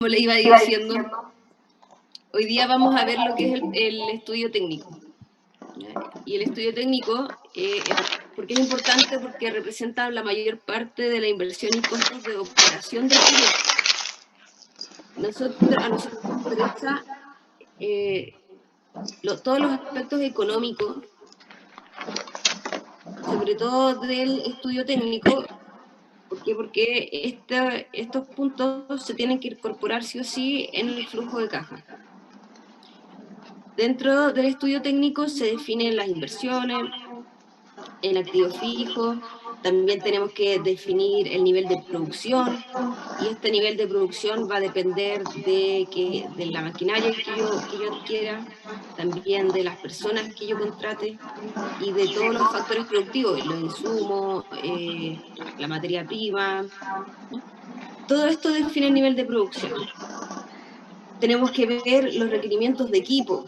Como le iba diciendo, hoy día vamos a ver lo que es el estudio técnico. Y el estudio técnico, ¿por qué es importante? Porque representa la mayor parte de la inversión y costos de operación del proyecto. A nosotros nos interesa todos los aspectos económicos, sobre todo del estudio técnico. ¿Por qué? Porque estos puntos se tienen que incorporar sí o sí en el flujo de caja. Dentro del estudio técnico se definen las inversiones, el activo fijo, también tenemos que definir el nivel de producción, y este nivel de producción va a depender de la maquinaria que yo adquiera, también de las personas que yo contrate, y de todos los factores productivos, los insumos, la materia prima, ¿no? Todo esto define el nivel de producción. Tenemos que ver los requerimientos de equipo,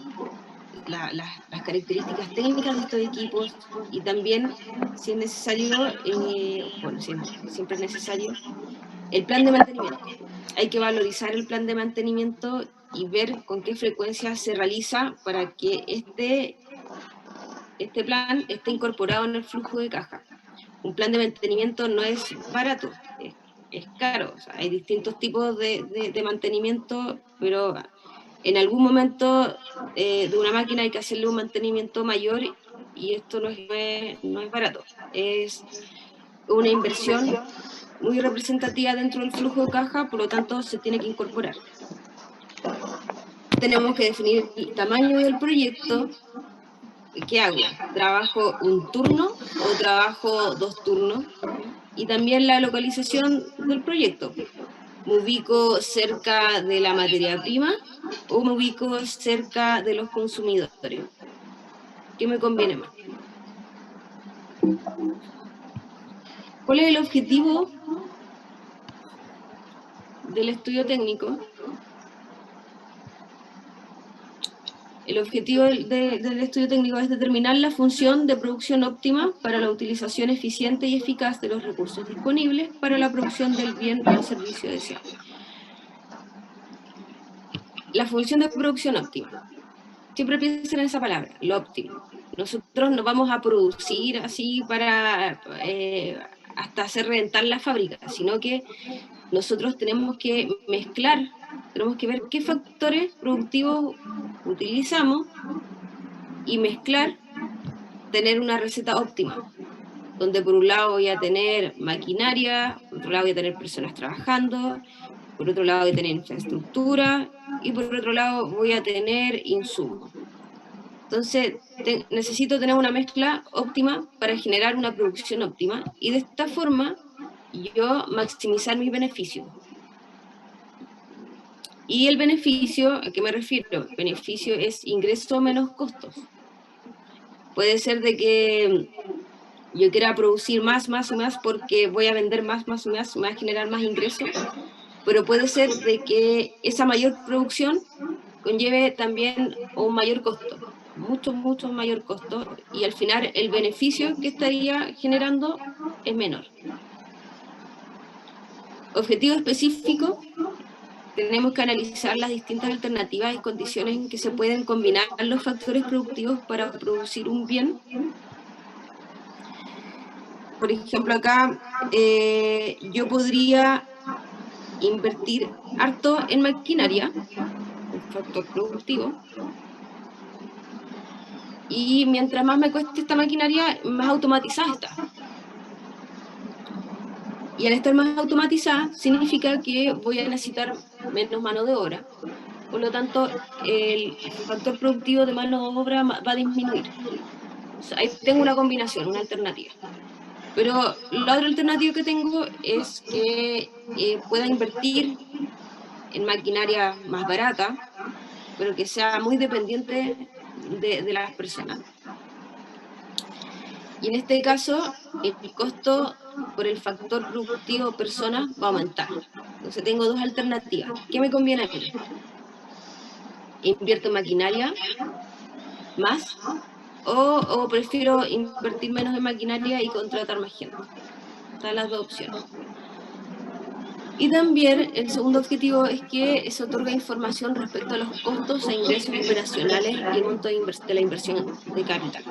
las características técnicas de estos equipos, y también, si es necesario, siempre es necesario, el plan de mantenimiento. Hay que valorizar el plan de mantenimiento y ver con qué frecuencia se realiza para que este plan esté incorporado en el flujo de caja. Un plan de mantenimiento no es barato, es caro. O sea, hay distintos tipos de mantenimiento, pero en algún momento de una máquina hay que hacerle un mantenimiento mayor, y esto no es barato. Es una inversión muy representativa dentro del flujo de caja, por lo tanto se tiene que incorporar. Tenemos que definir el tamaño del proyecto. ¿Qué hago? ¿Trabajo un turno o trabajo 2 turnos? Y también la localización del proyecto. ¿Me ubico cerca de la materia prima o me ubico cerca de los consumidores? ¿Qué me conviene más? ¿Cuál es el objetivo del estudio técnico? El objetivo del estudio técnico es determinar la función de producción óptima para la utilización eficiente y eficaz de los recursos disponibles para la producción del bien o servicio deseado. La función de producción óptima. Siempre piensen en esa palabra, lo óptimo. Nosotros no vamos a producir así para hasta hacer reventar la fábrica, sino que nosotros tenemos que mezclar, tenemos que ver qué factores productivos utilizamos y mezclar, tener una receta óptima, donde por un lado voy a tener maquinaria, por otro lado voy a tener personas trabajando, por otro lado voy a tener infraestructura, y por otro lado voy a tener insumos. Entonces, necesito tener una mezcla óptima para generar una producción óptima, y de esta forma yo maximizar mis beneficios. Y el beneficio, ¿a qué me refiero? Beneficio es ingreso menos costos. Puede ser de que yo quiera producir más y más porque voy a vender más y más, me va a generar más ingresos, pero puede ser de que esa mayor producción conlleve también un mayor costo, mucho mayor costo, y al final el beneficio que estaría generando es menor. Objetivo específico: tenemos que analizar las distintas alternativas y condiciones en que se pueden combinar los factores productivos para producir un bien. Por ejemplo, acá yo podría invertir harto en maquinaria, un factor productivo, y mientras más me cueste esta maquinaria, más automatizada está. Y al estar más automatizada, significa que voy a necesitar menos mano de obra. Por lo tanto, el factor productivo de mano de obra va a disminuir. O sea, ahí tengo una combinación, una alternativa. Pero la otra alternativa que tengo es que pueda invertir en maquinaria más barata, pero que sea muy dependiente de las personas. Y en este caso, el costo por el factor productivo persona va a aumentar. Entonces tengo dos alternativas. ¿Qué me conviene a mí? ¿Invierto en maquinaria más? ¿O prefiero invertir menos en maquinaria y contratar más gente? Están las dos opciones. Y también el segundo objetivo es que se otorga información respecto a los costos e ingresos operacionales y el monto de la inversión de capital.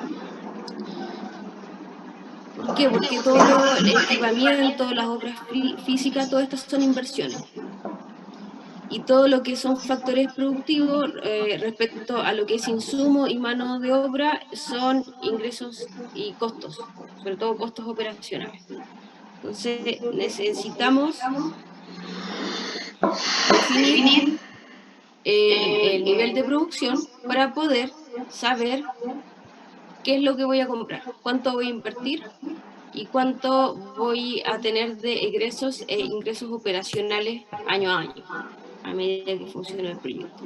¿Por qué? Porque todo el equipamiento, las obras físicas, todas estas son inversiones. Y todo lo que son factores productivos respecto a lo que es insumo y mano de obra son ingresos y costos, sobre todo costos operacionales. Entonces necesitamos definir el nivel de producción para poder saber qué es lo que voy a comprar, cuánto voy a invertir y cuánto voy a tener de egresos e ingresos operacionales año a año, a medida que funcione el proyecto.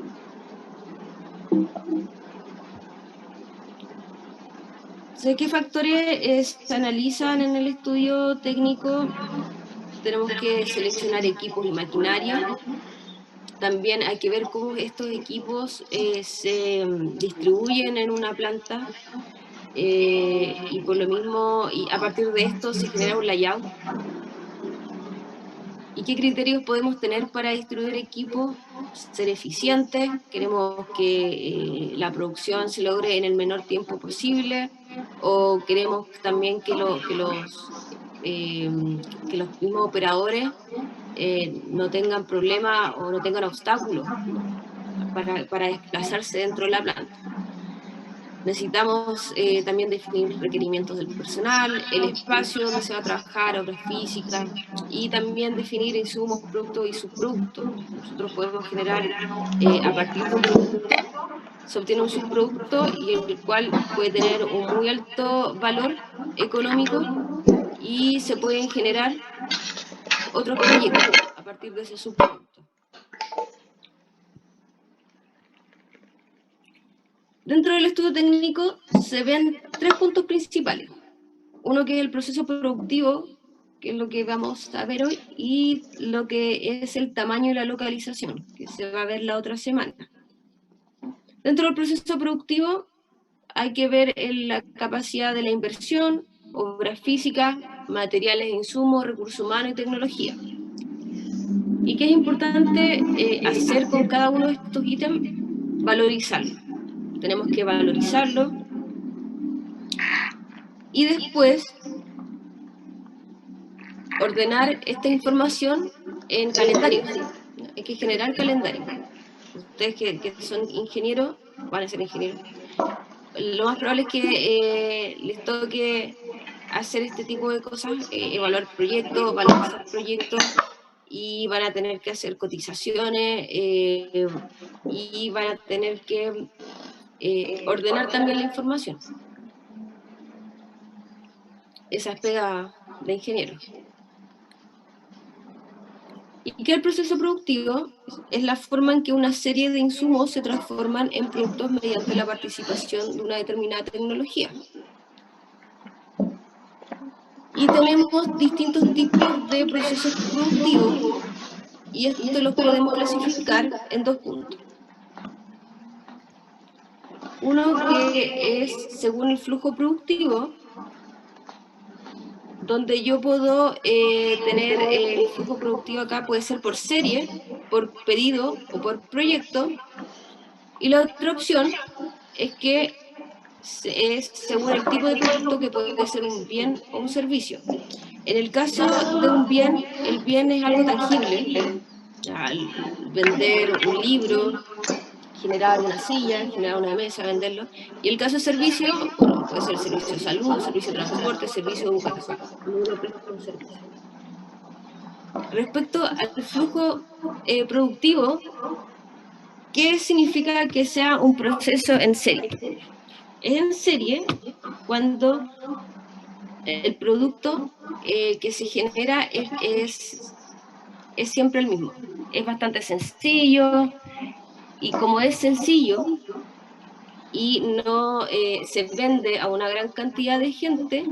¿Qué factores se analizan en el estudio técnico? Tenemos que seleccionar equipos y maquinaria. También hay que ver cómo estos equipos se distribuyen en una planta y por lo mismo, y a partir de esto se genera un layout. ¿Y qué criterios podemos tener para distribuir equipos? Ser eficientes, queremos que la producción se logre en el menor tiempo posible, o queremos también que los mismos operadores no tengan problemas o no tengan obstáculos para desplazarse dentro de la planta. Necesitamos también definir requerimientos del personal, el espacio donde se va a trabajar, obra física, y también definir insumos, productos y subproductos. Nosotros podemos generar a partir de un producto, se obtiene un subproducto y el cual puede tener un muy alto valor económico y se pueden generar otros proyectos a partir de ese subproducto. Dentro del estudio técnico se ven 3 puntos principales. Uno que es el proceso productivo, que es lo que vamos a ver hoy, y lo que es el tamaño y la localización, que se va a ver la otra semana. Dentro del proceso productivo hay que ver la capacidad de la inversión, obras físicas, materiales e insumos, recursos humanos y tecnología. ¿Y qué es importante hacer con cada uno de estos ítems? Valorizarlo. Tenemos que valorizarlo y después ordenar esta información en calendarios. Hay que generar calendario. Ustedes que son ingenieros, van a ser ingenieros, lo más probable es que les toque hacer este tipo de cosas, evaluar proyectos, valorizar proyectos, y van a tener que hacer cotizaciones y van a tener que ordenar también la información. Esa es pega de ingeniero. ¿Y qué es el proceso productivo? Es la forma en que una serie de insumos se transforman en productos mediante la participación de una determinada tecnología. Y tenemos distintos tipos de procesos productivos y esto los podemos clasificar en 2 puntos. Uno que es según el flujo productivo, donde yo puedo tener el flujo productivo acá, puede ser por serie, por pedido o por proyecto. Y la otra opción es que es según el tipo de producto, que puede ser un bien o un servicio. En el caso de un bien, el bien es algo tangible. Al vender un libro, generar una silla, generar una mesa, venderlo. Y el caso de servicio, bueno, puede ser servicio de salud, servicio de transporte, servicio de educación. Uno presta un servicio. Respecto al flujo productivo, ¿qué significa que sea un proceso en serie? Es en serie cuando el producto que se genera es siempre el mismo. Es bastante sencillo, y como es sencillo y no se vende a una gran cantidad de gente,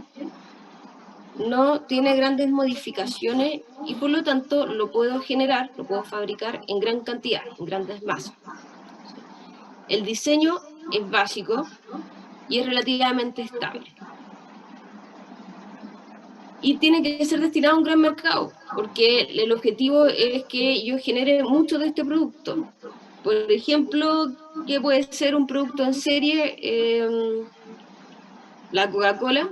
no tiene grandes modificaciones y por lo tanto lo puedo generar, lo puedo fabricar en gran cantidad, en grandes masas. El diseño es básico y es relativamente estable. y tiene que ser destinado a un gran mercado, porque el objetivo es que yo genere mucho de este producto. Por ejemplo, ¿qué puede ser un producto en serie? La Coca-Cola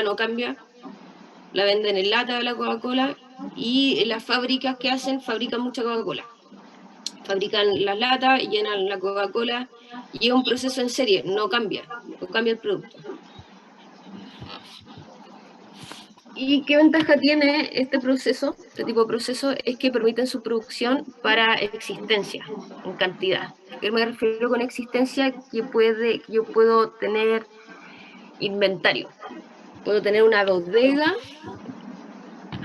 no cambia, la venden en lata de la Coca-Cola, y las fábricas que fabrican mucha Coca-Cola. Fabrican las latas, llenan la Coca-Cola, y es un proceso en serie, no cambia el producto. ¿Y qué ventaja tiene este proceso, este tipo de proceso? Es que permiten su producción para existencia, en cantidad. ¿Qué me refiero con existencia? Que yo puedo tener inventario. Puedo tener una bodega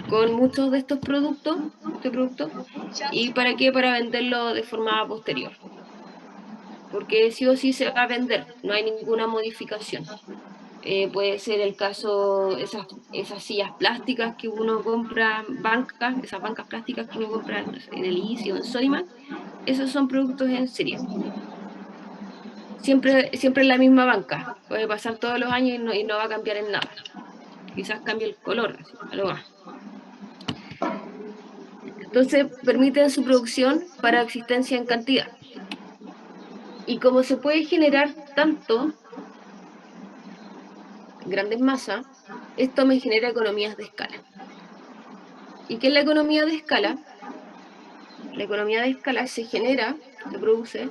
con muchos de estos productos, ¿y para qué? Para venderlo de forma posterior. Porque sí o sí se va a vender, no hay ninguna modificación. Puede ser el caso, esas sillas plásticas que uno compra, esas bancas plásticas que uno compra en el Easy o en Sodimac, esos son productos en serie. Siempre en la misma banca, puede pasar todos los años y no va a cambiar en nada. Quizás cambie el color, algo más. Entonces permiten su producción para existencia en cantidad. Y como se puede generar tanto, grandes masas, esto me genera economías de escala. ¿Y qué es la economía de escala? La economía de escala se produce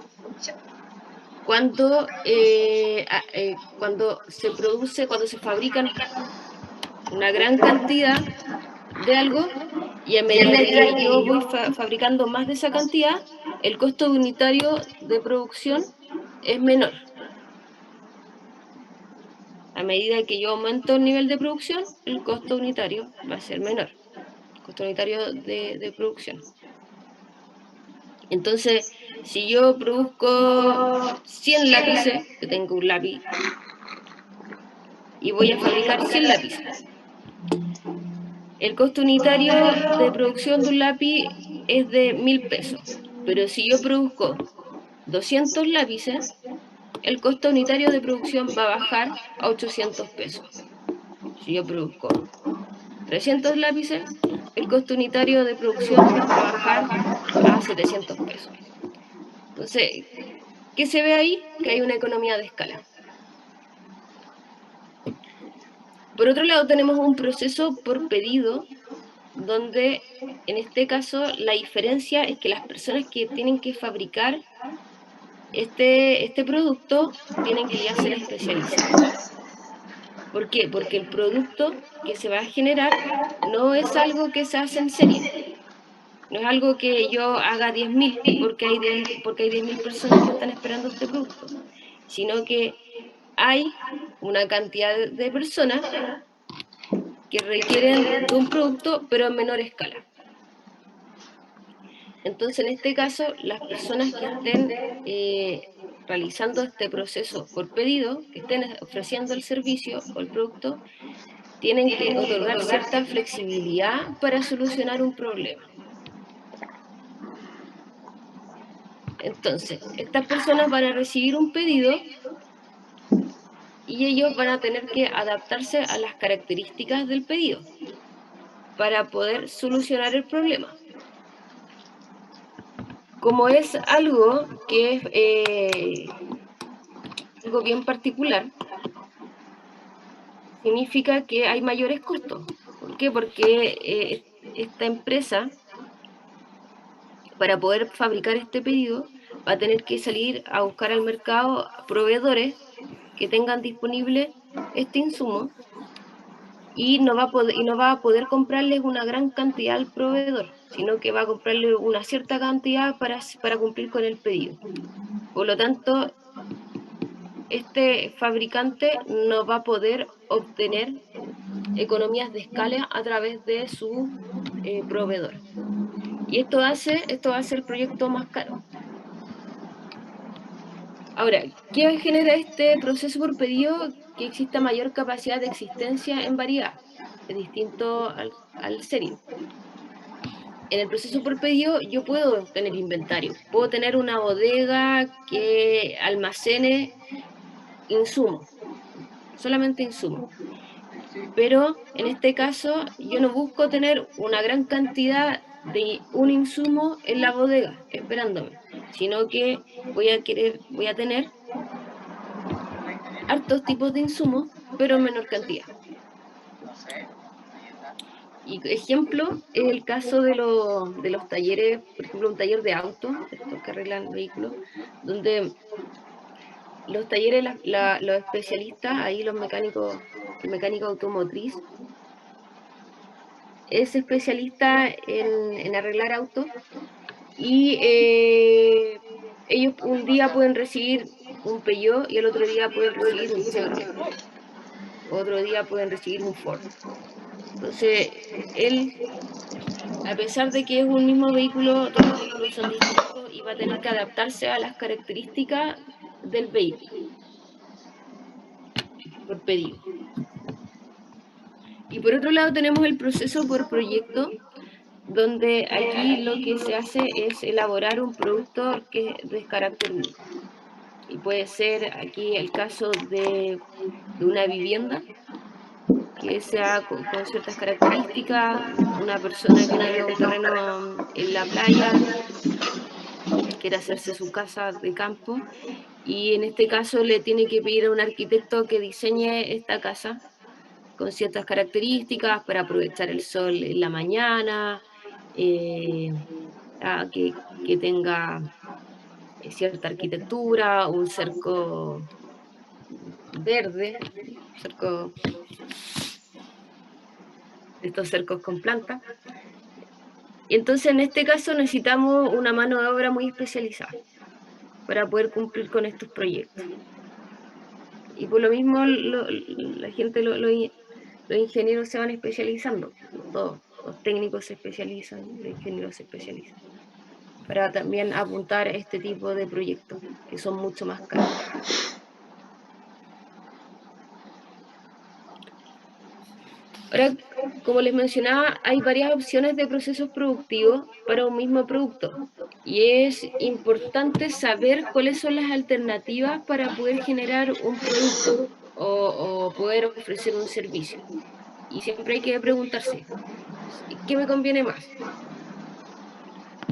cuando se fabrican una gran cantidad de algo, y a medida que yo voy fabricando más de esa cantidad, el costo unitario de producción es menor. A medida que yo aumento el nivel de producción, el costo unitario va a ser menor. El costo unitario de producción. Entonces, si yo produzco 100 lápices, que tengo un lápiz, y voy a fabricar 100 lápices, el costo unitario de producción de un lápiz es de 1.000 pesos. Pero si yo produzco 200 lápices, el costo unitario de producción va a bajar a 800 pesos. Si yo produzco 300 lápices, el costo unitario de producción va a bajar a 700 pesos. Entonces, ¿qué se ve ahí? Que hay una economía de escala. Por otro lado, tenemos un proceso por pedido, donde en este caso la diferencia es que las personas que tienen que fabricar este producto tienen que ya ser especializados. ¿Por qué? Porque el producto que se va a generar no es algo que se hace en serie. No es algo que yo haga 10.000 porque hay 10.000 personas que están esperando este producto, sino que hay una cantidad de personas que requieren de un producto, pero en menor escala. Entonces, en este caso, las personas que estén realizando este proceso por pedido, que estén ofreciendo el servicio o el producto, tienen que otorgar cierta flexibilidad para solucionar un problema. Entonces, estas personas van a recibir un pedido y ellos van a tener que adaptarse a las características del pedido para poder solucionar el problema. Como es algo que es algo bien particular, significa que hay mayores costos. ¿Por qué? Porque esta empresa, para poder fabricar este pedido, va a tener que salir a buscar al mercado proveedores que tengan disponible este insumo, y no va a poder comprarles una gran cantidad al proveedor, sino que va a comprarle una cierta cantidad para cumplir con el pedido. Por lo tanto, este fabricante no va a poder obtener economías de escala a través de su proveedor. Y esto hace el proyecto más caro. Ahora, ¿qué genera este proceso por pedido? Que exista mayor capacidad de existencia en variedad, es distinto al serie. En el proceso por pedido yo puedo tener inventario, puedo tener una bodega que almacene insumos, solamente insumos. Pero en este caso yo no busco tener una gran cantidad de un insumo en la bodega esperándome, sino que voy a tener hartos tipos de insumos, pero en menor cantidad. Y ejemplo es el caso de los talleres, por ejemplo, un taller de autos, estos que arreglan vehículos, donde los talleres, los especialistas, ahí los mecánicos, el mecánico automotriz, es especialista en arreglar autos y ellos un día pueden recibir un Peugeot y el otro día pueden recibir un Chevrolet, otro día pueden recibir un Ford. Entonces, él, a pesar de que es un mismo vehículo, todos los vehículos son distintos y va a tener que adaptarse a las características del vehículo por pedido. Y por otro lado tenemos el proceso por proyecto, donde aquí lo que se hace es elaborar un producto que es de carácter único. Y puede ser aquí el caso de una vivienda que sea con ciertas características, una persona que tenga un terreno en la playa, quiere hacerse su casa de campo, y en este caso le tiene que pedir a un arquitecto que diseñe esta casa con ciertas características para aprovechar el sol en la mañana, eh, que tenga cierta arquitectura, un cerco verde, cerco, estos cercos con plantas. Y entonces en este caso necesitamos una mano de obra muy especializada para poder cumplir con estos proyectos. Y por lo mismo la gente, los ingenieros se van especializando, todos, los técnicos se especializan, los ingenieros se especializan, para también apuntar a este tipo de proyectos que son mucho más caros. Ahora, como les mencionaba, hay varias opciones de procesos productivos para un mismo producto y es importante saber cuáles son las alternativas para poder generar un producto o poder ofrecer un servicio. Y siempre hay que preguntarse, ¿qué me conviene más?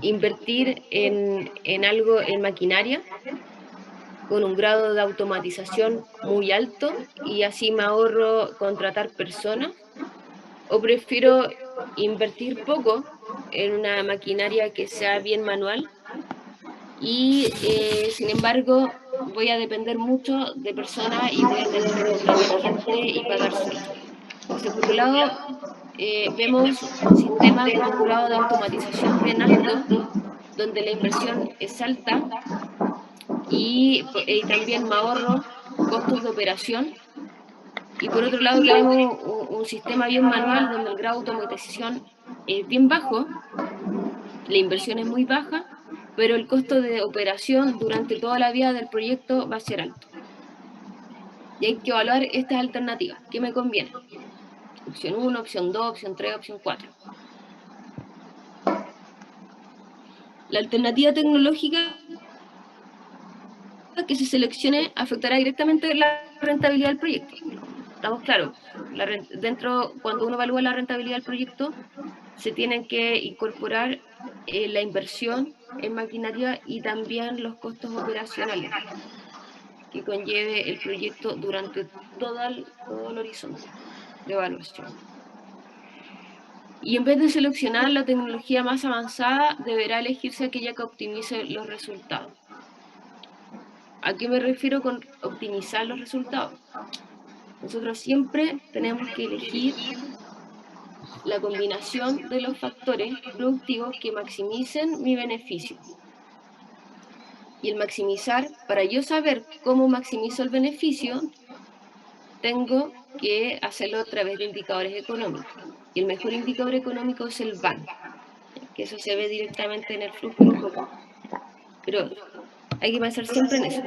¿Invertir en algo, en maquinaria, con un grado de automatización muy alto y así me ahorro contratar personas? ¿O prefiero invertir poco en una maquinaria que sea bien manual y sin embargo voy a depender mucho de personas y voy a tener que contratar gente y pagar sueldo? Entonces, por un lado, vemos un sistema con un grado de automatización bien alto, donde la inversión es alta y también me ahorro costos de operación. Y por otro lado tenemos un sistema bien manual donde el grado de automatización es bien bajo, la inversión es muy baja, pero el costo de operación durante toda la vida del proyecto va a ser alto. Y hay que evaluar estas alternativas. ¿Qué me conviene? Opción 1, opción 2, opción 3, opción 4. La alternativa tecnológica que se seleccione afectará directamente la rentabilidad del proyecto. Estamos claros, cuando uno evalúa la rentabilidad del proyecto, se tienen que incorporar la inversión en maquinaria y también los costos operacionales que conlleve el proyecto durante todo el horizonte de evaluación. Y en vez de seleccionar la tecnología más avanzada, deberá elegirse aquella que optimice los resultados. ¿A qué me refiero con optimizar los resultados? Nosotros siempre tenemos que elegir la combinación de los factores productivos que maximicen mi beneficio. Y el maximizar, para yo saber cómo maximizo el beneficio, tengo que hacerlo a través de indicadores económicos. Y el mejor indicador económico es el BAN, que eso se ve directamente en el flujo de caja. Pero hay que pensar siempre en eso,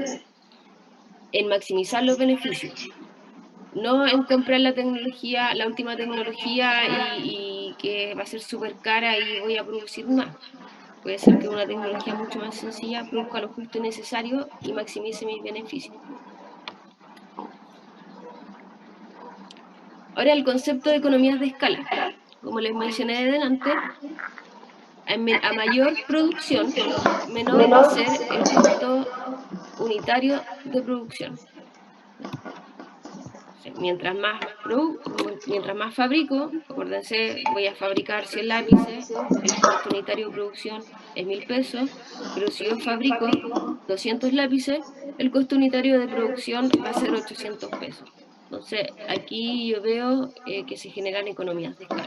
en maximizar los beneficios, no en comprar la tecnología, la última tecnología y que va a ser súper cara y voy a producir más. Puede ser que una tecnología mucho más sencilla produzca lo justo y necesario y maximice mis beneficios. Ahora, el concepto de economías de escala. Como les mencioné delante, a mayor producción, menor va a ser el costo unitario de producción. Mientras más fabrico, acuérdense, voy a fabricar 100 lápices, el costo unitario de producción es 1000 pesos, pero si yo fabrico 200 lápices, el costo unitario de producción va a ser 800 pesos. Entonces, aquí yo veo que se generan economías de escala.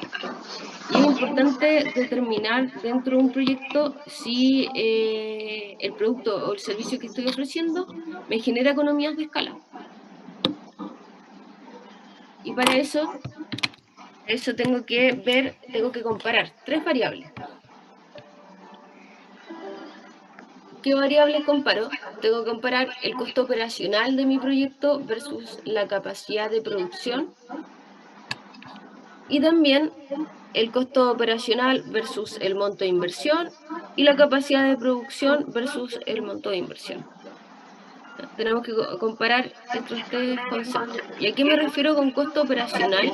Y es importante determinar dentro de un proyecto si el producto o el servicio que estoy ofreciendo me genera economías de escala. Y para eso tengo que comparar 3 variables. ¿Qué variables comparo? Tengo que comparar el costo operacional de mi proyecto versus la capacidad de producción. Y también el costo operacional versus el monto de inversión y la capacidad de producción versus el monto de inversión. Tenemos que comparar estos 3 conceptos. ¿Y a qué me refiero con costo operacional?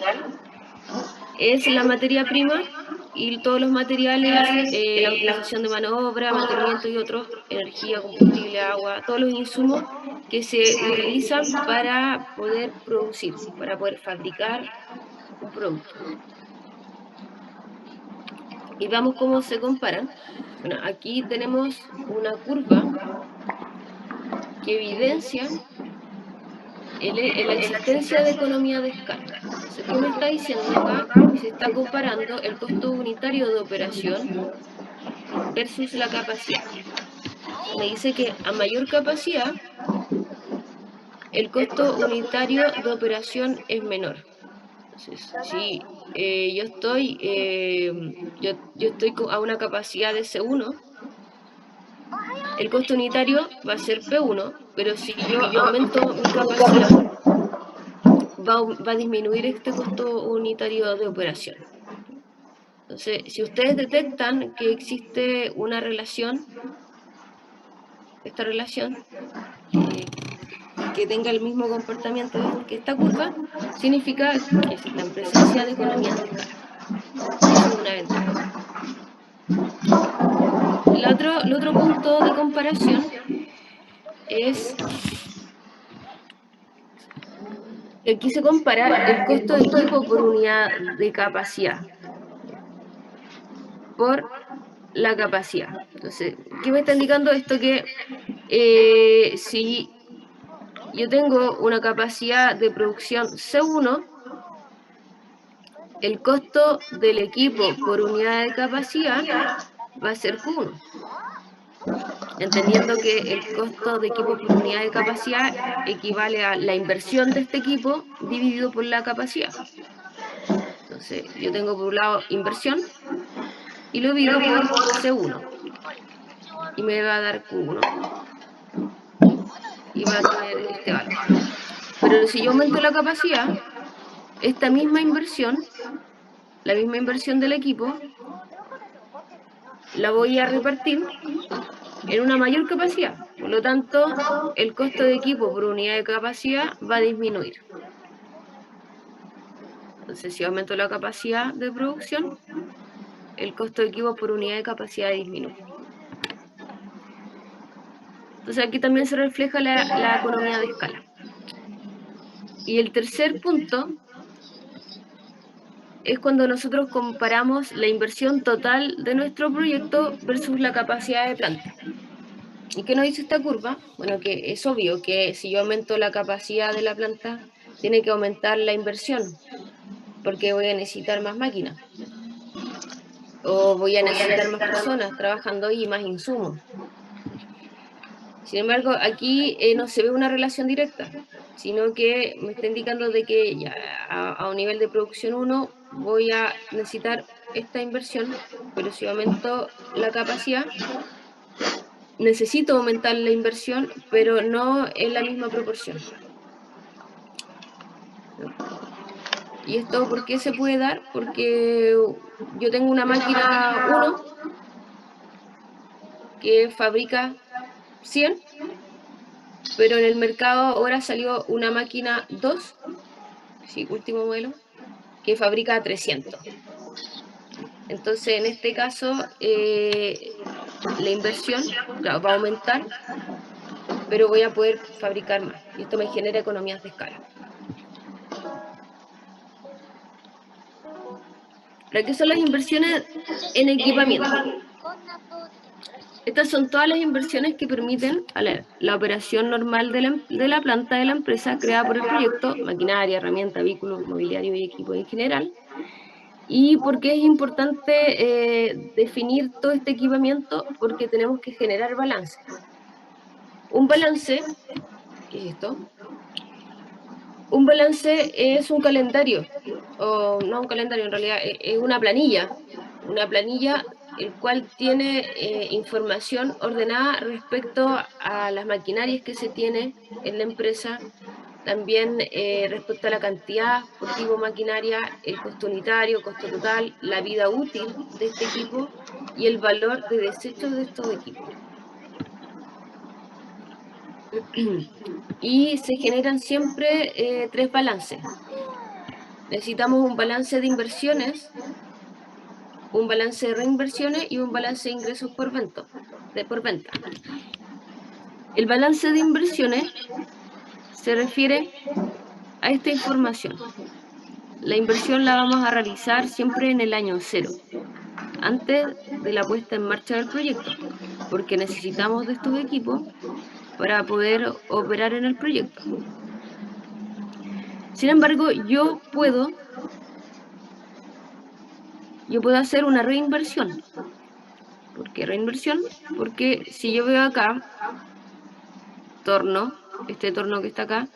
Es la materia prima y todos los materiales, la utilización de mano de obra, mantenimiento y otros, energía, combustible, agua, todos los insumos que se utilizan para poder producir, para poder fabricar un producto. Y vamos cómo se comparan. Bueno, aquí tenemos una curva que evidencia la existencia de economía de escala. Entonces, ¿qué me está diciendo acá? Que se está comparando el costo unitario de operación versus la capacidad. Me dice que a mayor capacidad, el costo unitario de operación es menor. Entonces, si yo estoy a una capacidad de C1, el costo unitario va a ser P1, pero si yo aumento mi capacidad, va a disminuir este costo unitario de operación. Entonces, si ustedes detectan que existe una relación, esta relación, que tenga el mismo comportamiento que esta curva, significa que se está en presencia de economías de escala. Esa es una ventaja. El otro punto de comparación es que aquí se compara el costo de equipo por unidad de capacidad por la capacidad. Entonces, ¿qué me está indicando esto? Que si yo tengo una capacidad de producción C1, el costo del equipo por unidad de capacidad va a ser Q1. Entendiendo que el costo de equipo por unidad de capacidad equivale a la inversión de este equipo dividido por la capacidad. Entonces, yo tengo por un lado inversión y lo divido por C1. Y me va a dar Q1. Y va a tener este valor. Pero si yo aumento la capacidad, esta misma inversión, la misma inversión del equipo, la voy a repartir en una mayor capacidad. Por lo tanto, el costo de equipo por unidad de capacidad va a disminuir. Entonces, si aumento la capacidad de producción, el costo de equipo por unidad de capacidad disminuye. Entonces, aquí también se refleja la economía de escala. Y el tercer punto es cuando nosotros comparamos la inversión total de nuestro proyecto versus la capacidad de planta. ¿Y qué nos dice esta curva? Bueno, que es obvio que si yo aumento la capacidad de la planta, tiene que aumentar la inversión, porque voy a necesitar más máquinas. O voy a necesitar más personas trabajando ahí y más insumos. Sin embargo, aquí no se ve una relación directa, sino que me está indicando de que ya a un nivel de producción 1 voy a necesitar esta inversión, pero si aumento la capacidad, necesito aumentar la inversión, pero no en la misma proporción. ¿Y esto por qué se puede dar? Porque yo tengo una máquina 1 que fabrica 100, pero en el mercado ahora salió una máquina 2, sí, último modelo, que fabrica 300. Entonces, en este caso, la inversión, claro, va a aumentar, pero voy a poder fabricar más. Y esto me genera economías de escala. ¿Para qué son las inversiones en equipamiento? Estas son todas las inversiones que permiten la operación normal de la planta de la empresa creada por el proyecto, maquinaria, herramienta, vehículos, mobiliario y equipos en general. ¿Y por qué es importante definir todo este equipamiento? Porque tenemos que generar balance. Un balance, ¿qué es esto? Un balance es un calendario, o no un calendario, en realidad es una planilla el cual tiene información ordenada respecto a las maquinarias que se tiene en la empresa, también respecto a la cantidad por tipo maquinaria, el costo unitario, costo total, la vida útil de este equipo y el valor de desechos de estos equipos. Y se generan siempre 3 balances. Necesitamos un balance de inversiones, un balance de reinversiones y un balance de ingresos por venta. El balance de inversiones se refiere a esta información. La inversión la vamos a realizar siempre en el año 0, antes de la puesta en marcha del proyecto, porque necesitamos de estos equipos para poder operar en el proyecto. Sin embargo, yo puedo hacer una reinversión. ¿Por qué reinversión? Porque si yo veo acá, este torno que está acá,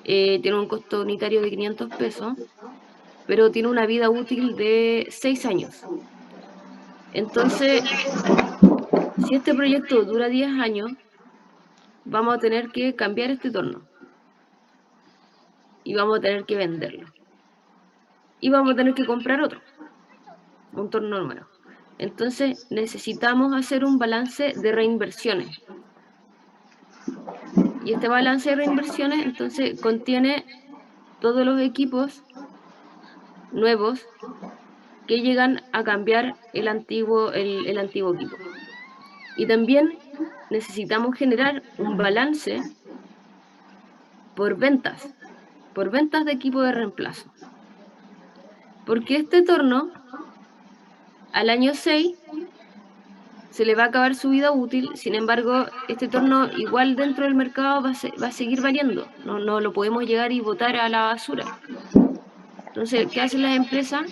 tiene un costo unitario de 500 pesos, pero tiene una vida útil de 6 años. Entonces, si este proyecto dura 10 años, vamos a tener que cambiar este torno. Y vamos a tener que venderlo. Y vamos a tener que comprar otro, un torno nuevo. Entonces, necesitamos hacer un balance de reinversiones. Y este balance de reinversiones, entonces, contiene todos los equipos nuevos que llegan a cambiar el antiguo equipo. Y también necesitamos generar un balance por ventas de equipo de reemplazo. Porque este torno, al año 6, se le va a acabar su vida útil, sin embargo, este torno igual dentro del mercado va a seguir variando, no lo podemos llegar y botar a la basura. Entonces, ¿qué hacen las empresas?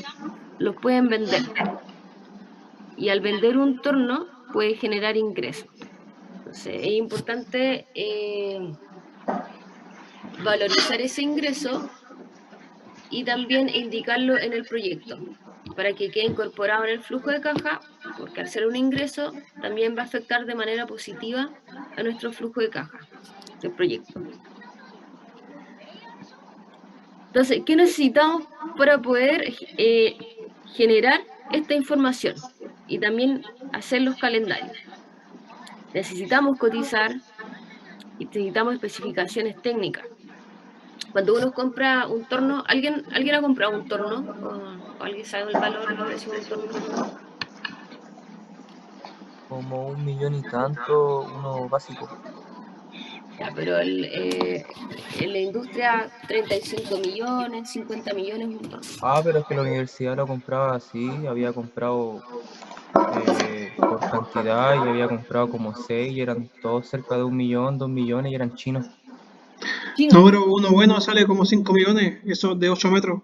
Los pueden vender. Y al vender un torno, puede generar ingresos. Entonces, es importante valorizar ese ingreso y también indicarlo en el proyecto para que quede incorporado en el flujo de caja, porque al ser un ingreso también va a afectar de manera positiva a nuestro flujo de caja del proyecto. Entonces, ¿qué necesitamos para poder generar esta información y también hacer los calendarios? Necesitamos cotizar y necesitamos especificaciones técnicas. Cuando uno compra un torno, ¿alguien ha comprado un torno? ¿O alguien sabe el valor, el precio de un torno? Como 1 millón y tanto, uno básico. Ya, pero en la industria 35 millones, 50 millones un torno. Ah, pero es que la universidad lo compraba así, había comprado por cantidad y había comprado como 6 y eran todos cerca de 1 millón, 2 millones y eran chinos. Chinos. No, pero uno bueno sale como 5 millones, eso de 8 metros.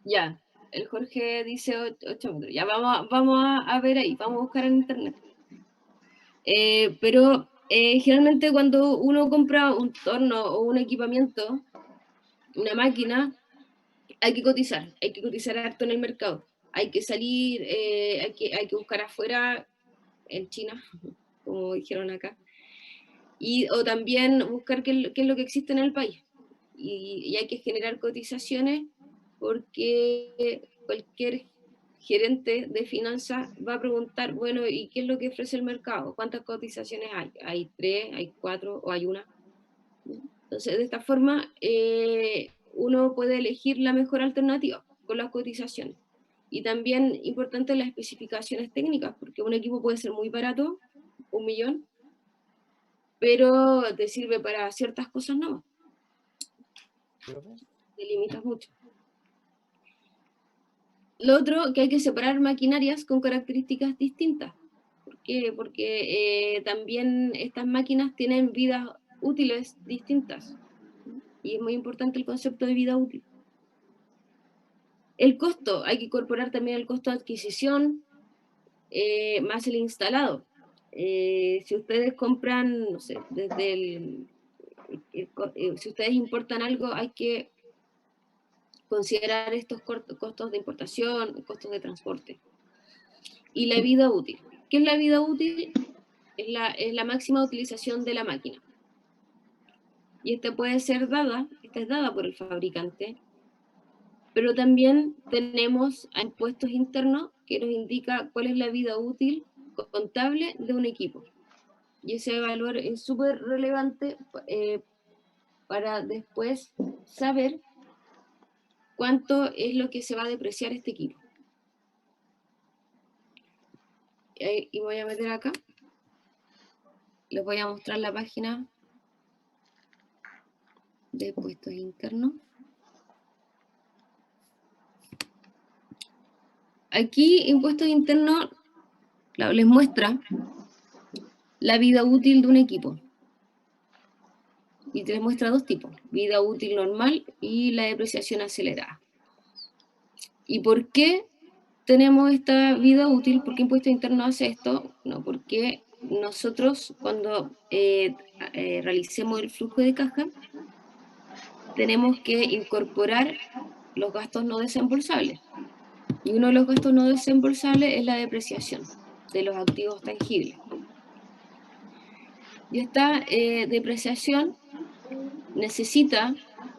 Ya, el Jorge dice 8 metros. Ya vamos a ver ahí, vamos a buscar en internet. Pero generalmente cuando uno compra un torno o un equipamiento, una máquina, hay que cotizar harto en el mercado. Hay que salir, hay que buscar afuera, en China, como dijeron acá, o también buscar qué es lo que existe en el país. Y hay que generar cotizaciones porque cualquier gerente de finanzas va a preguntar, bueno, ¿y qué es lo que ofrece el mercado? ¿Cuántas cotizaciones hay? ¿Hay 3, hay 4 o hay una? Entonces, de esta forma, uno puede elegir la mejor alternativa. con las cotizaciones. Y también importante las especificaciones técnicas, porque un equipo puede ser muy barato, 1 millón, pero te sirve para ciertas cosas no. Te limitas mucho. Lo otro, que hay que separar maquinarias con características distintas. ¿Por qué? Porque también estas máquinas tienen vidas útiles distintas. Y es muy importante el concepto de vida útil. El costo, hay que incorporar también el costo de adquisición, más el instalado. Si ustedes compran, no sé, si ustedes importan algo, hay que considerar estos costos de importación, costos de transporte. Y la vida útil. ¿Qué es la vida útil? Es la máxima utilización de la máquina. Y esta es dada por el fabricante, pero también tenemos impuestos internos que nos indica cuál es la vida útil contable de un equipo. Y ese valor es súper relevante para después saber cuánto es lo que se va a depreciar este equipo. Y voy a meter acá. Les voy a mostrar la página de impuestos internos. Aquí, impuestos internos, les muestra la vida útil de un equipo. Y les muestra dos tipos, vida útil normal y la depreciación acelerada. ¿Y por qué tenemos esta vida útil? ¿Por qué impuestos internos hace esto? No, porque nosotros cuando realicemos el flujo de caja, tenemos que incorporar los gastos no desembolsables. Y uno de los gastos no desembolsables es la depreciación de los activos tangibles. Y esta depreciación necesita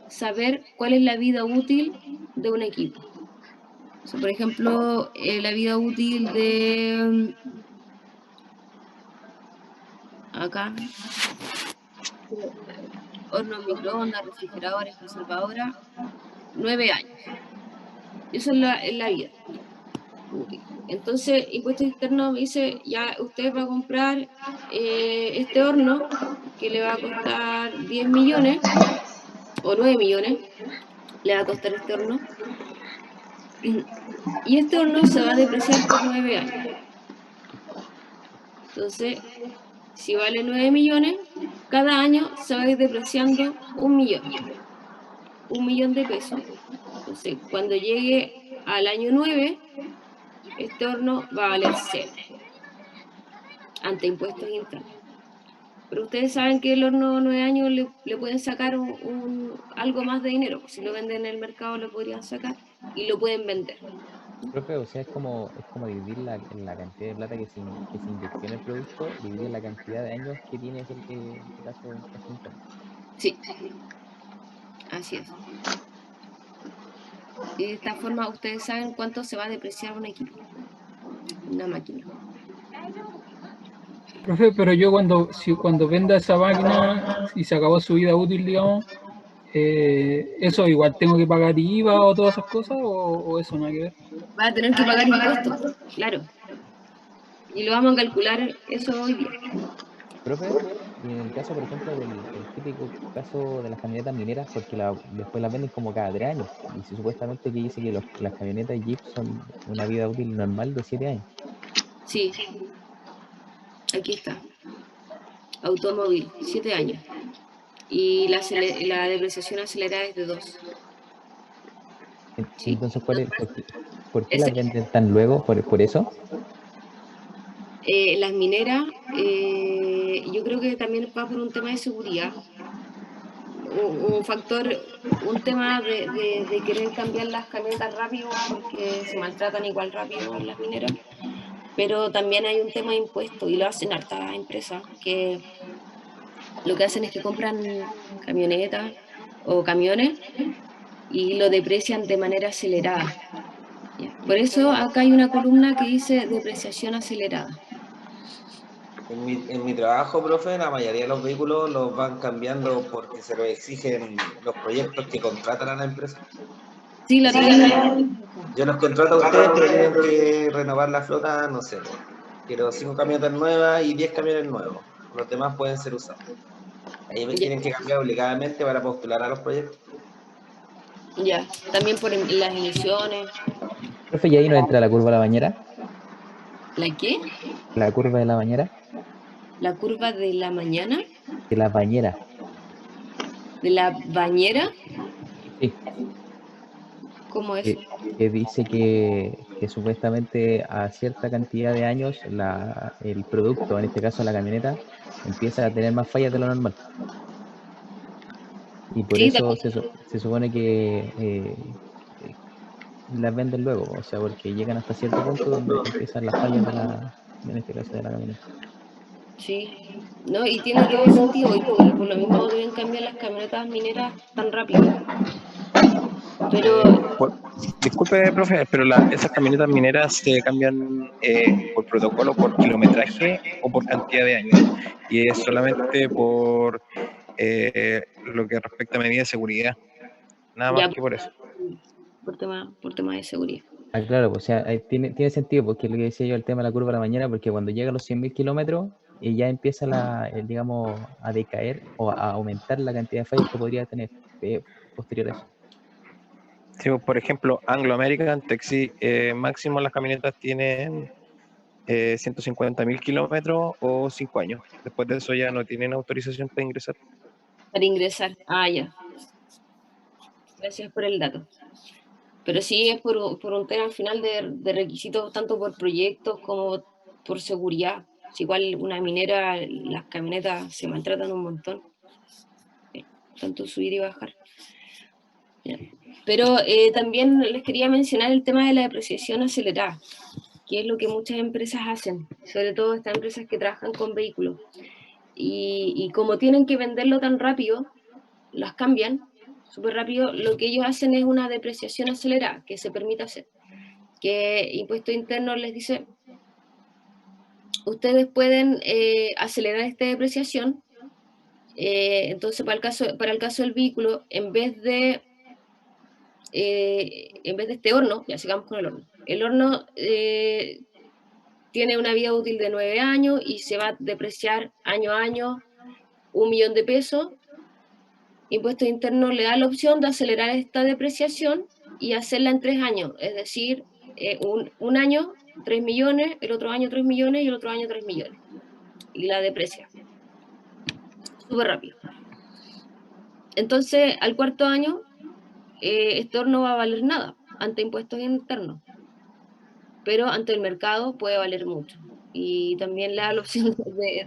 saber cuál es la vida útil de un equipo. O sea, por ejemplo, la vida útil de acá, hornos, microondas, refrigeradores, conservadoras, 9 años. Eso es la vida útil. Entonces, impuestos internos dice, ya usted va a comprar este horno que le va a costar 10 millones o 9 millones, le va a costar este horno. Y este horno se va a depreciar por 9 años. Entonces, si vale 9 millones, cada año se va a ir depreciando 1 millón. 1 millón de pesos. Entonces, cuando llegue al año 9, este horno va a valer 0 ante impuestos internos. Pero ustedes saben que el horno 9 años le pueden sacar algo más de dinero. Si lo venden en el mercado lo podrían sacar y lo pueden vender. Profe, o sea, es como dividir la cantidad de plata que se invirtió en el producto, dividir la cantidad de años que tiene en este caso impuesto interno. Sí, así es. Y de esta forma ustedes saben cuánto se va a depreciar un equipo, una máquina. Profe, pero yo cuando venda esa máquina y se acabó su vida útil, digamos, ¿eso igual tengo que pagar IVA o todas esas cosas o eso nada que ver? Va a tener que pagar impuestos, claro. Y lo vamos a calcular eso hoy día. Profe, y en el caso, por ejemplo, del típico caso de las camionetas mineras, porque después las venden como cada 3 años, y si supuestamente que dice que las camionetas Jeep son una vida útil normal de 7 años. Sí, aquí está. Automóvil, 7 años. Y la depreciación acelerada es de 2. Sí. Entonces, ¿por qué las venden tan luego? ¿Por eso? Las mineras, yo creo que también va por un tema de seguridad. Un factor, un tema de querer cambiar las camionetas rápido porque se maltratan igual rápido en las mineras. Pero también hay un tema de impuestos y lo hacen hartas empresas que lo que hacen es que compran camionetas o camiones y lo deprecian de manera acelerada. Por eso acá hay una columna que dice depreciación acelerada. En mi trabajo, profe, la mayoría de los vehículos los van cambiando porque se les exigen los proyectos que contratan a la empresa. Sí, la tenemos. Yo los contrato a ustedes, pero tienen que renovar la flota, no sé. Quiero 5 camionetas nuevas y 10 camiones nuevos. Los demás pueden ser usados. Ahí me Ya. tienen que cambiar obligadamente para postular a los proyectos. Ya, también por las emisiones. Profe, ¿y ahí no entra la curva de la bañera? ¿La qué? La curva de la bañera. La curva de la mañana, De la bañera. de la bañera, Sí. ¿cómo es? Que dice que supuestamente a cierta cantidad de años el producto, en este caso la camioneta, empieza a tener más fallas de lo normal. Y por Sí, eso se supone que las venden luego, o sea, porque llegan hasta cierto punto donde empiezan las fallas en este caso de la camioneta. sí. No, y tiene todo el sentido, y por lo mismo deben cambiar las camionetas mineras tan rápido. Pero Disculpe, profe, pero esas camionetas mineras se cambian por protocolo, por kilometraje o por cantidad de años. Y es solamente por lo que respecta a medidas de seguridad. Nada más ya que por eso. por tema de seguridad. Ah, claro, pues, o sea, tiene sentido, porque es lo que decía yo, el tema de la curva de la mañana, porque cuando llega a los 100.000 kilómetros, ya empieza digamos, a decaer o a aumentar la cantidad de fallos que podría tener posterior a eso. Sí, pues, por ejemplo, Anglo American Taxi, máximo las camionetas tienen 150.000 kilómetros o 5 años. Después de eso ya no tienen autorización para ingresar. Para ingresar. Ah, ya. Gracias por el dato. Pero sí es por un tema al final de requisitos, tanto por proyectos como por seguridad. Si igual una minera, las camionetas se maltratan un montón. Tanto subir y bajar. Ya. Pero también les quería mencionar el tema de la depreciación acelerada, que es lo que muchas empresas hacen, sobre todo estas empresas que trabajan con vehículos. Y como tienen que venderlo tan rápido, las cambian súper rápido, lo que ellos hacen es una depreciación acelerada, que se permite hacer. Que Impuesto Interno les dice, ustedes pueden acelerar esta depreciación, entonces para el caso del vehículo, en vez de este horno, ya sigamos con el horno tiene una vida útil de 9 años y se va a depreciar año a año 1 millón de pesos. Impuesto Interno le da la opción de acelerar esta depreciación y hacerla en 3 años, es decir, un año 3 millones, el otro año 3 millones y el otro año 3 millones. Y la deprecia. Súper rápido. Entonces, al cuarto año, este horno no va a valer nada ante impuestos internos, pero ante el mercado puede valer mucho. Y también le da la opción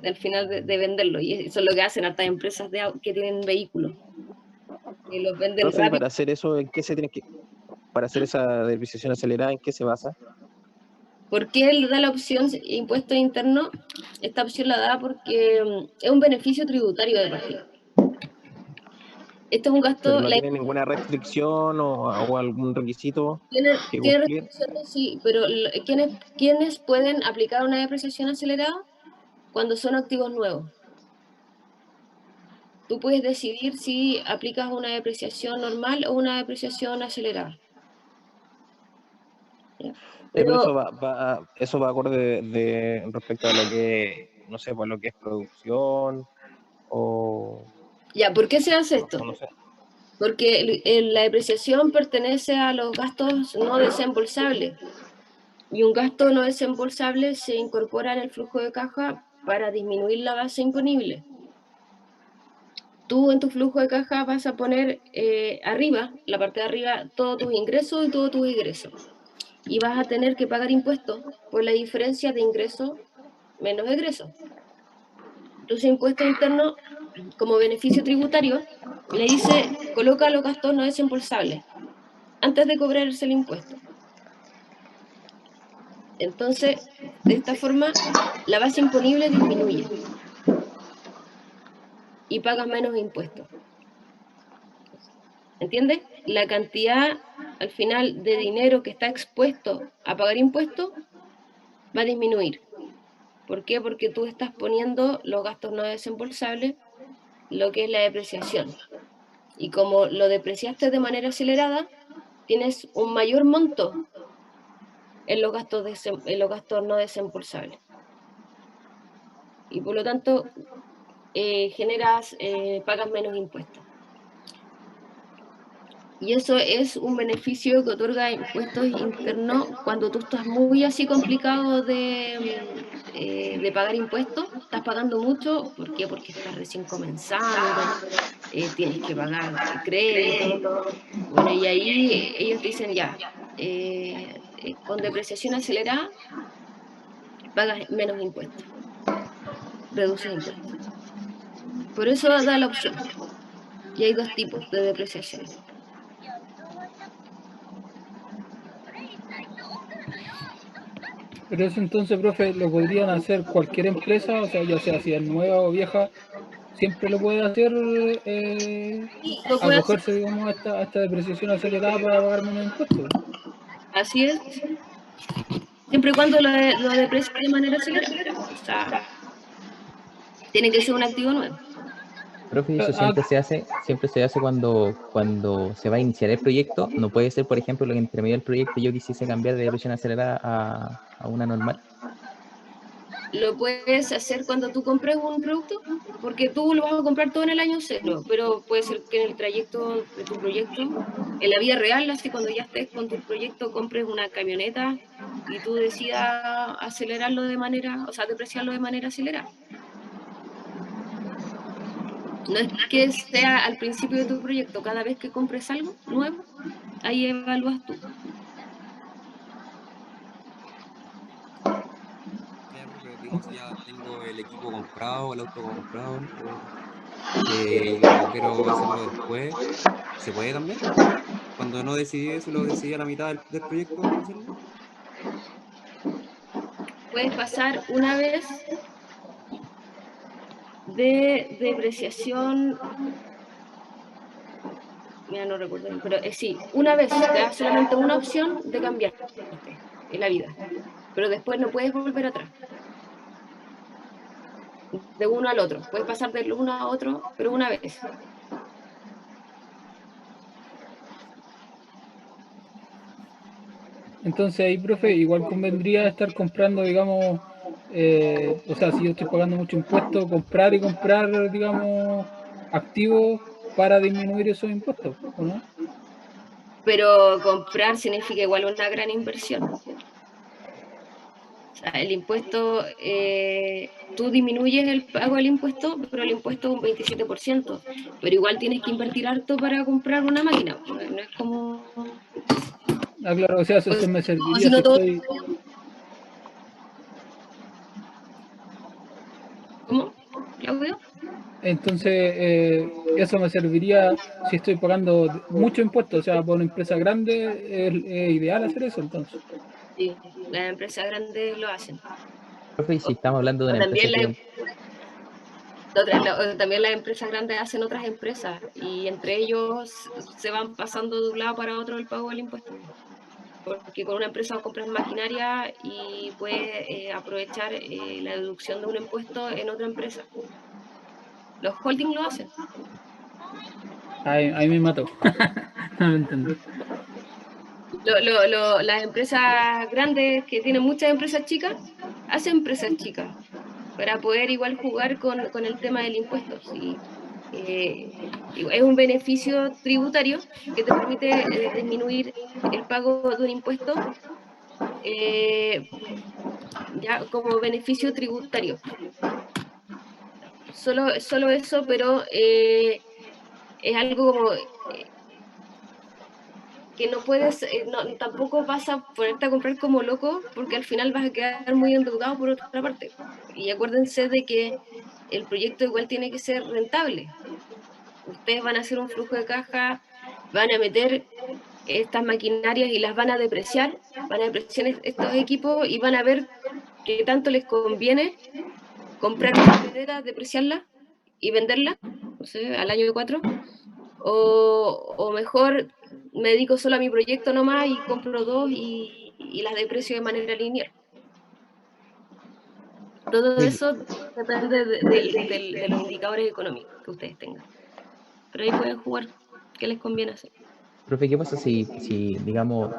al final de venderlo, y eso es lo que hacen hartas empresas que tienen vehículos, que los venden Profe, y rápido. para hacer eso, ¿en qué se tiene que, para hacer esa depreciación acelerada, ¿en qué se basa? ¿Por qué le da la opción impuesto interno? Esta opción la da porque es un beneficio tributario de partida. Este es un gasto, Pero no tiene ninguna restricción o algún requisito tiene que cumplir. restricciones, sí, pero ¿quiénes pueden aplicar una depreciación acelerada? Cuando son activos nuevos. Tú puedes decidir si aplicas una depreciación normal o una depreciación acelerada. Pero Pero eso va acorde respecto a lo que, no sé, pues lo que es producción o ya, ¿por qué se hace esto? no sé. Porque la depreciación pertenece a los gastos no desembolsables. Y un gasto no desembolsable se incorpora en el flujo de caja para disminuir la base imponible. Tú en tu flujo de caja vas a poner arriba, la parte de arriba, todos tus ingresos y todos tus egresos. Y vas a tener que pagar impuestos por la diferencia de ingresos menos egresos. Entonces, impuesto interno, como beneficio tributario, le dice, coloca los gastos no desembolsables antes de cobrarse el impuesto. Entonces, de esta forma, la base imponible disminuye y pagas menos impuestos. ¿Entiendes? La cantidad al final de dinero que está expuesto a pagar impuestos va a disminuir. ¿Por qué? Porque tú estás poniendo los gastos no desembolsables, lo que es la depreciación. Y como lo depreciaste de manera acelerada, tienes un mayor monto en los gastos, no desembolsables. Y por lo tanto, pagas menos impuestos. Y eso es un beneficio que otorga impuestos internos cuando tú estás muy así complicado de pagar impuestos, estás pagando mucho. ¿Por qué? Porque estás recién comenzando, tienes que pagar crédito. Bueno, y ahí ellos dicen ya, con depreciación acelerada pagas menos impuestos, reduces impuestos. Por eso da la opción. Y hay dos tipos de depreciación. Pero eso entonces, profe, lo podrían hacer cualquier empresa, o sea, ya sea si es nueva o vieja, siempre lo puede hacer, Lo puede hacer. acogerse, digamos, a esta depreciación acelerada para pagar menos impuestos. Así es. Siempre y cuando lo deprecie de manera acelerada. O sea, tiene que ser un activo nuevo. Profe, eso siempre se hace cuando se va a iniciar el proyecto. No puede ser, por ejemplo, en entre medio del proyecto yo quisiese cambiar de depreciación acelerada a una normal. Lo puedes hacer cuando tú compres un producto, porque tú lo vas a comprar todo en el año cero, pero puede ser que en el trayecto de tu proyecto, en la vida real, así cuando ya estés con tu proyecto, compres una camioneta y tú decidas acelerarlo depreciarlo de manera acelerada. No es que sea al principio de tu proyecto, cada vez que compres algo nuevo, ahí evalúas tú. Ya, profe, digamos, ya tengo el equipo comprado, el auto comprado, o quiero hacerlo después, ¿se puede también? Cuando no decidí eso, lo decidí a la mitad del proyecto hacerlo. Puedes pasar una vez de depreciación, mira, no recuerdo bien, pero sí, una vez, te da solamente una opción de cambiarte en la vida, pero después no puedes volver atrás. De uno al otro, puedes pasar del uno a otro, pero una vez. Entonces ahí, profe, igual convendría estar comprando, digamos, o sea, si yo estoy pagando mucho impuesto, comprar y comprar, digamos, activos para disminuir esos impuestos, ¿o no? Pero comprar significa igual una gran inversión. O sea, el impuesto, tú disminuyes el pago del impuesto, pero el impuesto es un 27%, pero igual tienes que invertir harto para comprar una máquina. No es como... Ah, claro, o sea, eso Pues, me no, serviría sino si todo... estoy... ¿Cómo, Claudio? Entonces, eso me serviría si estoy pagando mucho impuesto, o sea, por una empresa grande es ideal hacer eso, entonces. Sí, las empresas grandes lo hacen. Profe, y si estamos hablando de O una empresa también, que... también las empresas grandes hacen otras empresas y entre ellos se van pasando de un lado para otro el pago del impuesto. Porque con una empresa compras maquinaria y puedes aprovechar la deducción de un impuesto en otra empresa. Los holding lo hacen. Ahí me mató. No lo entendí. Las empresas grandes que tienen muchas empresas chicas, hacen empresas chicas para poder igual jugar con el tema del impuesto. ¿Sí? Es un beneficio tributario que te permite disminuir el pago de un impuesto ya como beneficio tributario. Solo eso, pero es algo como que no puedes, tampoco vas a ponerte a comprar como loco porque al final vas a quedar muy endeudado por otra parte. Y acuérdense de que el proyecto igual tiene que ser rentable. Ustedes van a hacer un flujo de caja, van a meter estas maquinarias y las van a depreciar estos equipos y van a ver qué tanto les conviene comprar una camioneta, depreciarla y venderla, no sé, al año 4, o mejor me dedico solo a mi proyecto nomás y compro dos y las deprecio de manera lineal. Todo eso depende de los indicadores económicos que ustedes tengan. Pero ahí pueden jugar qué les conviene hacer. Profe, ¿qué pasa si, digamos,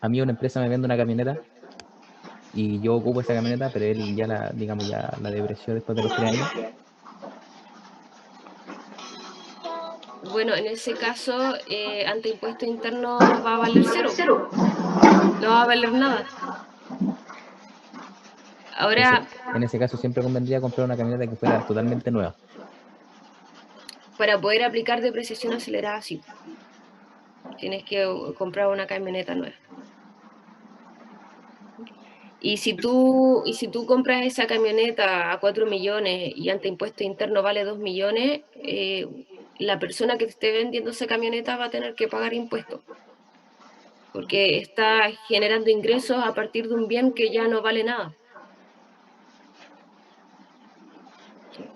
a mí una empresa me vende una camioneta y yo ocupo esa camioneta, pero él ya la, digamos, ya la depreció después de los 3 años? Bueno, en ese caso, ante impuesto interno va a valer cero, no va a valer nada. Ahora, Entonces, en ese caso siempre convendría comprar una camioneta que fuera totalmente nueva. para poder aplicar depreciación acelerada, sí, tienes que comprar una camioneta nueva. Y si tú compras esa camioneta a 4 millones y ante impuesto interno vale 2 millones, la persona que te esté vendiendo esa camioneta va a tener que pagar impuestos, porque está generando ingresos a partir de un bien que ya no vale nada.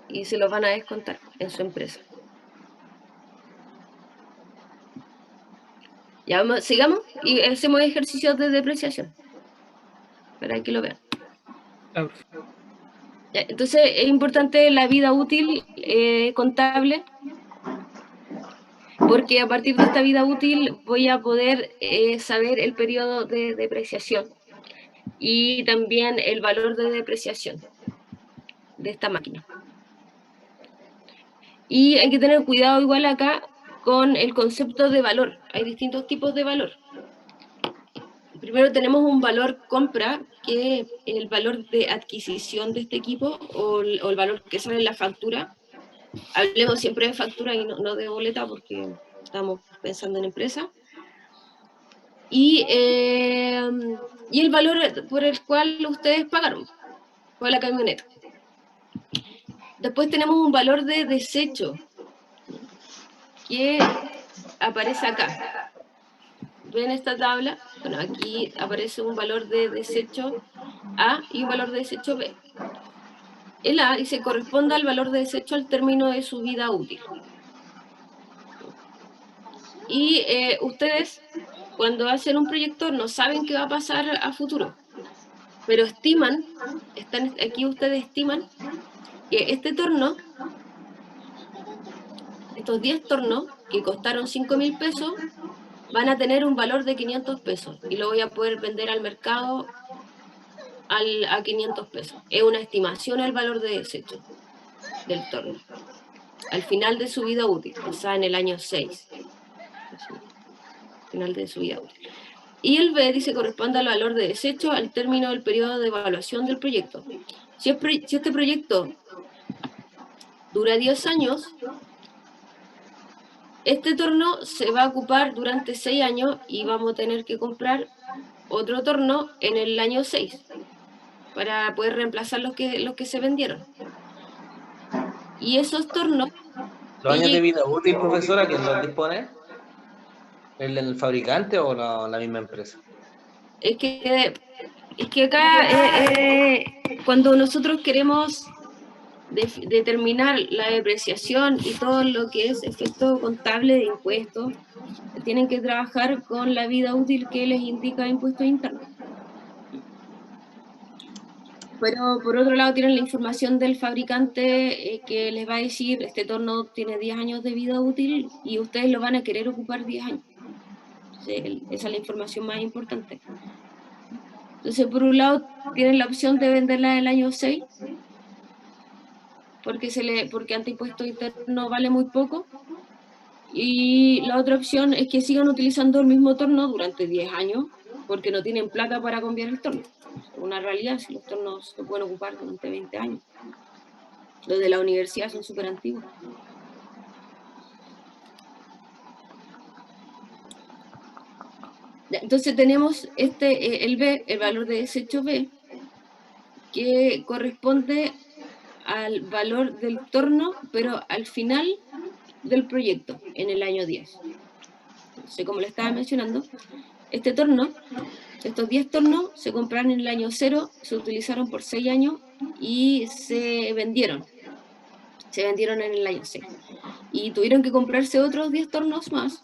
Y se los van a descontar en su empresa. Ya sigamos y hacemos ejercicios de depreciación para que lo vean. Claro. Ya, entonces es importante la vida útil contable, porque a partir de esta vida útil voy a poder saber el periodo de depreciación y también el valor de depreciación de esta máquina. Y hay que tener cuidado igual acá con el concepto de valor. Hay distintos tipos de valor. Primero tenemos un valor compra, que es el valor de adquisición de este equipo o el valor que sale en la factura. Hablemos siempre de factura y no de boleta porque estamos pensando en empresa. Y el valor por el cual ustedes pagaron por la camioneta. Después tenemos un valor de desecho que aparece acá. ¿Ven esta tabla? Bueno, aquí aparece un valor de desecho A y un valor de desecho B. El A dice corresponde al valor de desecho al término de su vida útil. Y ustedes, cuando hacen un proyector, no saben qué va a pasar a futuro, pero estiman, aquí ustedes estiman que este torno, estos 10 tornos que costaron 5.000 pesos, van a tener un valor de 500 pesos y lo voy a poder vender al mercado a 500 pesos. Es una estimación el valor de desecho del torno al final de su vida útil, o sea, en el año 6. Final de su vida útil. Y el B dice corresponde al valor de desecho al término del periodo de evaluación del proyecto. Si este proyecto dura 10 años, este torno se va a ocupar durante 6 años y vamos a tener que comprar otro torno en el año 6 para poder reemplazar los que se vendieron. Y esos tornos... ¿Los años de vida útil, profesora, quién los dispone? ¿El fabricante o la misma empresa? Es que acá, cuando nosotros queremos determinar la depreciación y todo lo que es efecto contable de impuestos, tienen que trabajar con la vida útil que les indica impuestos internos. Pero por otro lado tienen la información del fabricante que les va a decir, este torno tiene 10 años de vida útil y ustedes lo van a querer ocupar 10 años. Entonces, esa es la información más importante. Entonces, por un lado, tienen la opción de venderla en el año 6, porque ante impuesto interno vale muy poco. Y la otra opción es que sigan utilizando el mismo torno durante 10 años, porque no tienen plata para cambiar el torno. Es una realidad, si los tornos se pueden ocupar durante 20 años. Los de la universidad son súper antiguos. Entonces tenemos el B, el valor de desecho B, que corresponde al valor del torno, pero al final del proyecto, en el año 10. Entonces, como le estaba mencionando, este torno, estos 10 tornos se compraron en el año 0, se utilizaron por 6 años y se vendieron. Se vendieron en el año 6. Y tuvieron que comprarse otros 10 tornos más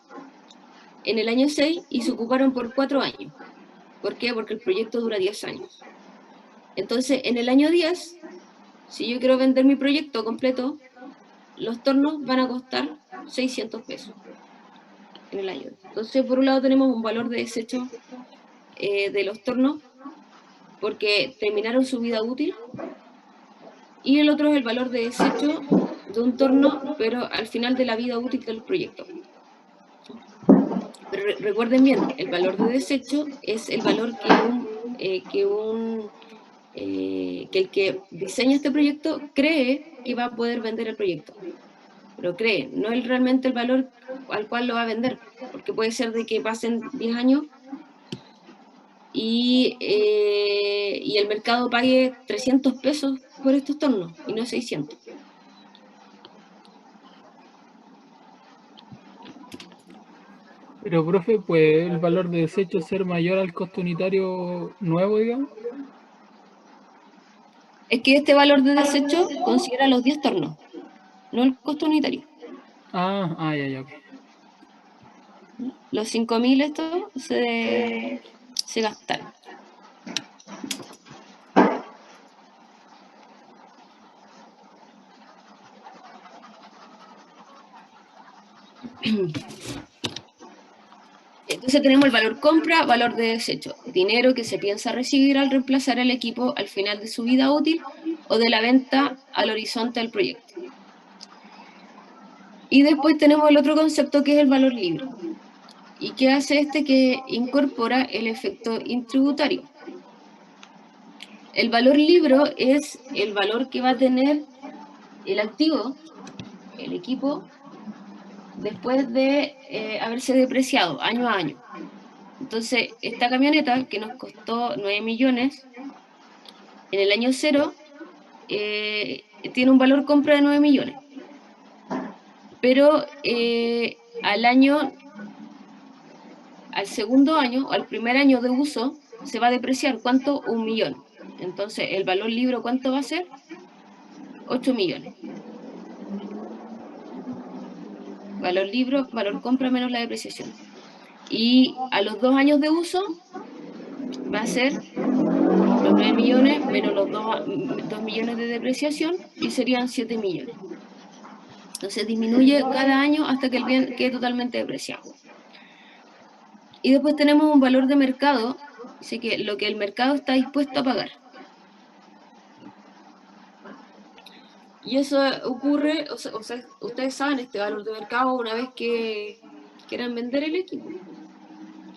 en el año 6 y se ocuparon por 4 años. ¿Por qué? Porque el proyecto dura 10 años. Entonces, en el año 10, si yo quiero vender mi proyecto completo, los tornos van a costar 600 pesos. en el año. Entonces, por un lado tenemos un valor de desecho de los tornos, porque terminaron su vida útil, y el otro es el valor de desecho de un torno, pero al final de la vida útil del proyecto. Pero recuerden bien, el valor de desecho es el valor que el que diseña este proyecto cree que va a poder vender el proyecto. Pero cree, no es realmente el valor al cual lo va a vender, porque puede ser de que pasen 10 años y el mercado pague 300 pesos por estos tornos y no 600. Pero, profe, ¿puede el valor de desecho ser mayor al costo unitario nuevo, digamos? Es que este valor de desecho considera los 10 tornos, no el costo unitario. Ya, ok. Los 5.000 estos se gastaron. Entonces tenemos el valor compra, valor de desecho, dinero que se piensa recibir al reemplazar el equipo al final de su vida útil o de la venta al horizonte del proyecto. Y después tenemos el otro concepto que es el valor libre. ¿Y qué hace este? Que incorpora el efecto intributario. El valor libre es el valor que va a tener el activo, el equipo, después de haberse depreciado año a año. Entonces, esta camioneta que nos costó 9 millones, en el año 0 tiene un valor compra de 9 millones. Pero al segundo año, o al primer año de uso, se va a depreciar. ¿Cuánto? 1 millón. Entonces, el valor libre, ¿cuánto va a ser? 8 millones. Valor libre, valor compra menos la depreciación. Y a los 2 años de uso va a ser los 9 millones menos los 2 millones de depreciación y serían 7 millones. Entonces disminuye cada año hasta que el bien quede totalmente depreciado. Y después tenemos un valor de mercado, dice que lo que el mercado está dispuesto a pagar. Y eso ocurre, o sea, ustedes saben este valor de mercado una vez que quieran vender el equipo.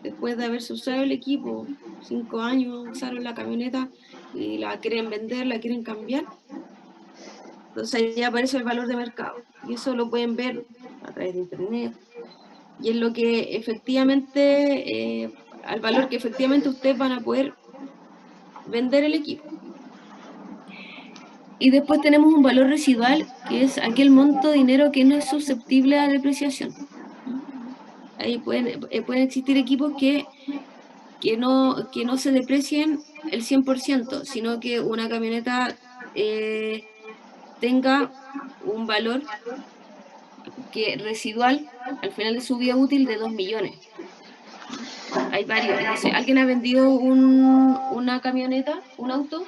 Después de haberse usado el equipo, 5 años usaron la camioneta y la quieren vender, la quieren cambiar. Entonces ahí aparece el valor de mercado. Y eso lo pueden ver a través de internet. Y es lo que efectivamente, al valor que efectivamente ustedes van a poder vender el equipo. Y después tenemos un valor residual, que es aquel monto de dinero que no es susceptible a depreciación. Ahí pueden existir equipos que no se deprecien el 100%, sino que una camioneta tenga un valor residual al final de su vida útil de 2 millones. Hay varios. No sé, ¿alguien ha vendido una camioneta, un auto?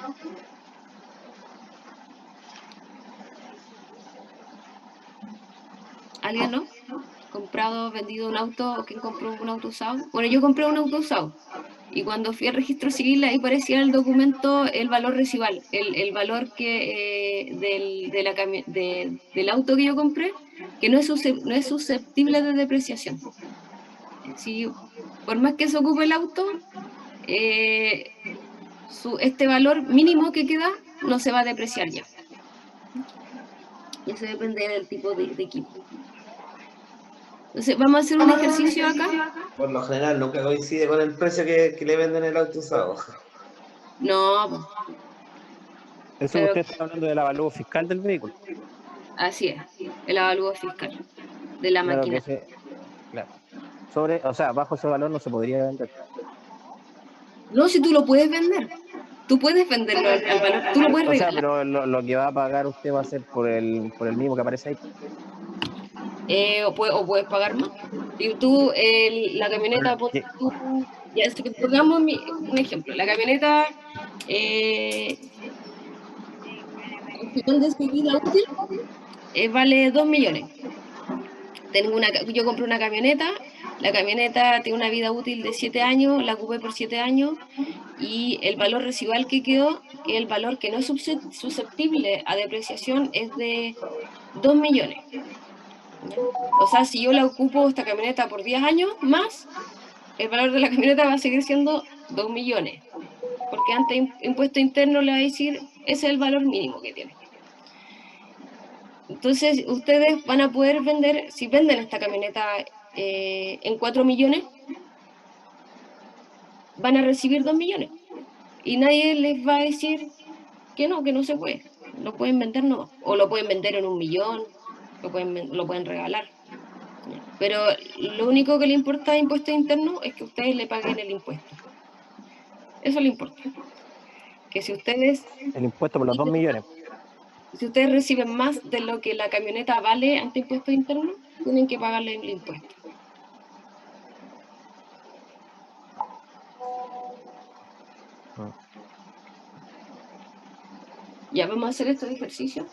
¿Alguien no? ¿Comprado, vendido un auto? ¿Quién compró un auto usado? Bueno, yo compré un auto usado. Y cuando fui al registro civil, ahí parecía en el documento el valor residual, el valor que del auto que yo compré, que no es susceptible de depreciación. Si, por más que se ocupe el auto, este valor mínimo que queda no se va a depreciar ya. Y eso depende del tipo de equipo. Entonces, vamos a hacer un ejercicio acá. Por lo general nunca coincide con el precio que le venden el auto usado. No. Eso Pero- que usted está hablando del avalúo fiscal del vehículo. Así es, el avalúo fiscal de la Claro máquina. que claro. Bajo ese valor no se podría vender. No, si tú lo puedes vender. Tú puedes venderlo al valor. Tú lo puedes O sea, regalar. pero lo que va a pagar usted va a ser por el mismo que aparece ahí. O puedes pagar más. Si tú, la camioneta, ¿Qué? pongamos un ejemplo. La camioneta, al final de su vida útil, vale 2 millones. Yo compré una camioneta La camioneta tiene una vida útil de 7 años, la ocupé por 7 años, y el valor residual que quedó, que es el valor que no es susceptible a depreciación, es de 2 millones. ¿Ya? O sea, si yo la ocupo esta camioneta por 10 años más, el valor de la camioneta va a seguir siendo 2 millones. Porque antes impuesto interno le va a decir, ese es el valor mínimo que tiene. Entonces, ustedes van a poder vender, si venden esta camioneta en 4 millones, van a recibir 2 millones. Y nadie les va a decir que no se puede. Lo pueden vender no. O lo pueden vender en 1 millón, lo pueden regalar. Pero lo único que le importa a impuesto interno es que ustedes le paguen el impuesto. Eso le importa. Que si ustedes, El impuesto por los 2 millones. si ustedes reciben más de lo que la camioneta vale ante impuesto interno, tienen que pagarle el impuesto. Ya vamos a hacer este ejercicio.